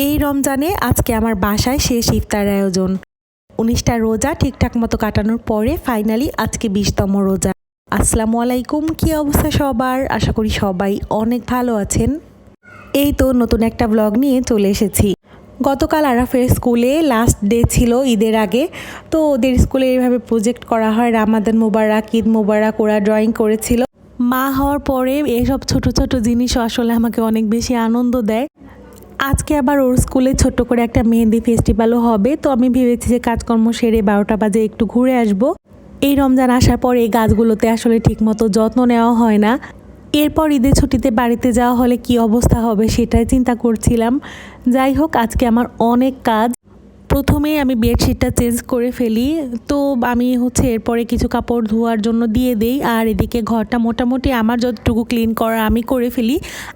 এই রমজানে আজকে আমার বাসায় শেষ ইফতার আয়োজন। ১৯টা রোজা ঠিকঠাক মতো কাটানোর পরে ফাইনালি আজকে ২০তম রোজা। আসসালামু আলাইকুম, কী অবস্থা সবার? আশা করি সবাই অনেক ভালো আছেন। এই তো নতুন একটা ব্লগ নিয়ে চলে এসেছি। গতকাল আরাফের স্কুলে লাস্ট ডে ছিল ঈদের আগে, তো ওদের স্কুলে এইভাবে প্রজেক্ট করা হয়, রামাদান মোবারক, ঈদ মোবারক, ওরা ড্রয়িং করেছিল। মা হওয়ার পরে এইসব ছোট ছোট জিনিসও আসলে আমাকে অনেক বেশি আনন্দ দেয়। আজকে আবার ওর স্কুলে ছোট্ট করে একটা মেহেন্দি ফেস্টিভ্যালও হবে, তো আমি ভেবেছি যে কাজকর্ম সেরে 12টা বাজে একটু ঘুরে আসব। এই রমজান আসার পর এই গাছগুলোতে আসলে ঠিকমতো যত্ন নেওয়া হয় না। এরপর ঈদের ছুটিতে বাড়িতে যাওয়া হলে কি অবস্থা হবে সেটাই চিন্তা করছিলাম। যাই হোক, আজকে আমার অনেক কাজ। প্রথমেই আমি বেডশিটটা চেঞ্জ করে ফেলি, তো আমি এরপরে কিছু কাপড় ধোয়ার জন্য দিয়ে দেই, আর এদিকে ঘরটা মোটামুটি আমার যতটুকু ক্লিন করা আমি করে ফেলি,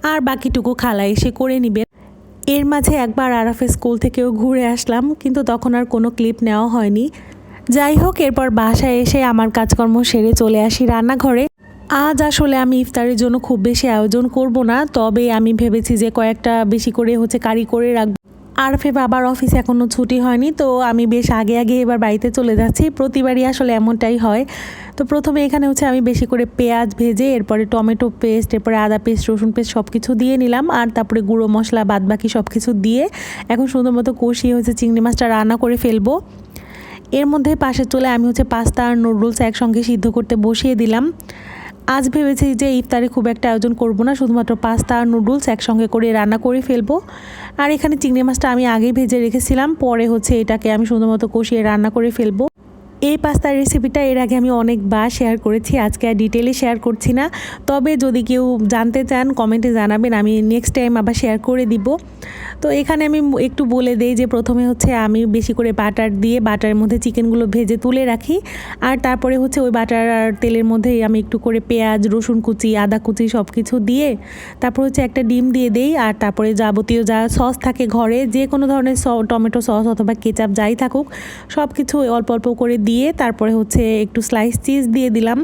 আর বাকিটুকু খালা এসে করে নিবে। এর মাঝে একবার আরাফের স্কুল থেকেও ঘুরে আসলাম, কিন্তু তখন আর কোনো ক্লিপ নেওয়া হয়নি। যাই হোক, এরপর বাসায় এসে আমার কাজকর্ম সেরে চলে আসি রান্নাঘরে। আজ আসলে আমি ইফতারের জন্য খুব বেশি আয়োজন করব না, তবে আমি ভেবেছি যে কয়েকটা বেশি করে কারি করে রাখবো। আরফে বাবার অফিস এখনও ছুটি হয়নি, তো আমি বেশ আগে আগে এবার বাড়িতে চলে যাচ্ছি। প্রতিবারই আসলে এমনটাই হয়। তো প্রথমে এখানে আমি বেশি করে পেঁয়াজ ভেজে, এরপরে টমেটো পেস্ট, এরপরে আদা পেস্ট, রসুন পেস্ট সব কিছু দিয়ে নিলাম, আর তারপরে গুঁড়ো মশলা বাদবাকি সব কিছু দিয়ে এখন সুন্দর মতো কষিয়ে চিংড়ি মাছটা রান্না করে ফেলবো। এর মধ্যে পাশের চুলে আমি পাস্তা আর নুডলস একসঙ্গে সিদ্ধ করতে বসিয়ে দিলাম। আজ ভেবেছি যে ইফতারে খুব একটা আয়োজন করব না, শুধুমাত্র পাস্তা আর নুডলস একসঙ্গে করে রান্না করে ফেলবো। আর এখানে চিংড়ি মাছটা আমি আগেই ভেজে রেখেছিলাম, পরে এটাকে আমি সুন্দরমতো কষিয়ে রান্না করে ফেলবো। এই পাস্তার রেসিপিটা এর আগে আমি অনেকবার শেয়ার করেছি, আজকে আর ডিটেলে শেয়ার করছি না। তবে যদি কেউ জানতে চান কমেন্টে জানাবেন, আমি নেক্সট টাইম আবার শেয়ার করে দিব। তো এখানে আমি একটু বলে দেই যে প্রথমে আমি বেশি করে বাটার দিয়ে বাটারের মধ্যে চিকেনগুলো ভেজে তুলে রাখি, আর তারপরে ওই বাটার আর তেলের মধ্যেই আমি একটু করে পেঁয়াজ, রসুন কুচি, আদা কুচি সব কিছু দিয়ে তারপর একটা ডিম দিয়ে দেই, আর তারপরে যাবতীয় যা সস থাকে ঘরে, যে কোনো ধরনের টমেটো সস অথবা কেচাপ যাই থাকুক সব কিছু অল্প অল্প করে দিয়ে তারপরে একটু স্লাইস চিজ দিয়ে দিলাম।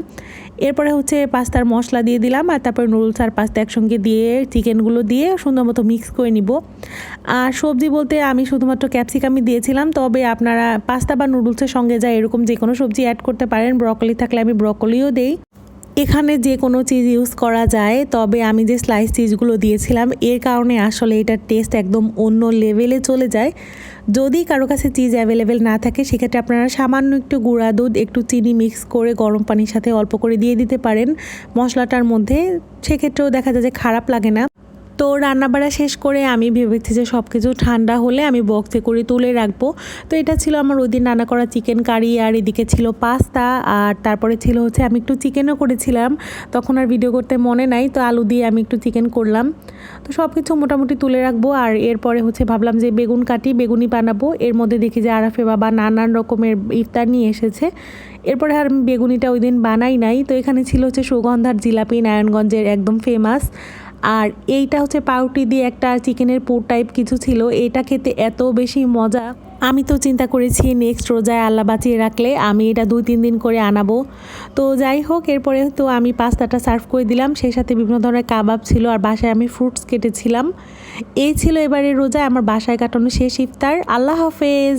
এরপরে পাস্তার মশলা দিয়ে দিলাম, আর তারপরে নুডলস আর পাস্তা একসঙ্গে দিয়ে চিকেনগুলো দিয়ে সুন্দর মতো মিক্স করে নিব। আর সবজি বলতে আমি শুধুমাত্র ক্যাপসিকামই দিয়েছিলাম, তবে আপনারা পাস্তা বা নুডলসের সঙ্গে যা এরকম যে কোনো সবজি অ্যাড করতে পারেন। ব্রকলি থাকলে আমি ব্রকলিও দেই। এখানে যে কোনো চিজ ইউজ করা যায়, তবে আমি যে স্লাইস চিজগুলো দিয়েছিলাম এর কারণে আসলে এটার টেস্ট একদম অন্য লেভেলে চলে যায়। যদি কারো কাছে চিজ অ্যাভেলেবেল না থাকে, সেক্ষেত্রে আপনারা সামান্য একটু গুঁড়া দুধ, একটু চিনি মিক্স করে গরম পানির সাথে অল্প করে দিয়ে দিতে পারেন মশলাটার মধ্যে, সেক্ষেত্রেও দেখা যায় যে খারাপ লাগে না। তো রান্নাবাড়া শেষ করে আমি ভেবেছি যে সব কিছু ঠান্ডা হলে আমি বক্সে করে তুলে রাখবো। তো এটা ছিল আমার ওই দিন রান্না করা চিকেন কারি, আর এদিকে ছিল পাস্তা, আর তারপরে ছিল আমি একটু চিকেনও করেছিলাম, তখন আর ভিডিও করতে মনে নাই, তো আলু দিয়ে আমি একটু চিকেন করলাম। তো সব কিছু মোটামুটি তুলে রাখবো, আর এরপরে ভাবলাম যে বেগুনি বানাবো। এর মধ্যে দেখি যে আরাফে বাবা নানান রকমের ইফতার নিয়ে এসেছে। এরপরে আর বেগুনিটা ওই দিন বানাই নাই। তো এখানে ছিল সুগন্ধার জিলাপি, নারায়ণগঞ্জের একদম ফেমাস, আর এইটা পাউরুটি দিয়ে একটা চিকেনের পুর টাইপ কিছু ছিল। এটা খেতে এত বেশি মজা, আমি তো চিন্তা করেছি নেক্সট রোজায় আল্লাহ বাঁচিয়ে রাখলে আমি এটা 2-3 দিন করে আনাবো। তো যাই হোক, এরপরে আমি পাস্তাটা সার্ভ করে দিলাম, সেই সাথে বিভিন্ন ধরনের কাবাব ছিল, আর বাসায় আমি ফ্রুটস কেটেছিলাম। এই ছিল এবারে রোজায় আমার বাসায় কাটানো শেষ ইফতার। আল্লাহ হাফেজ।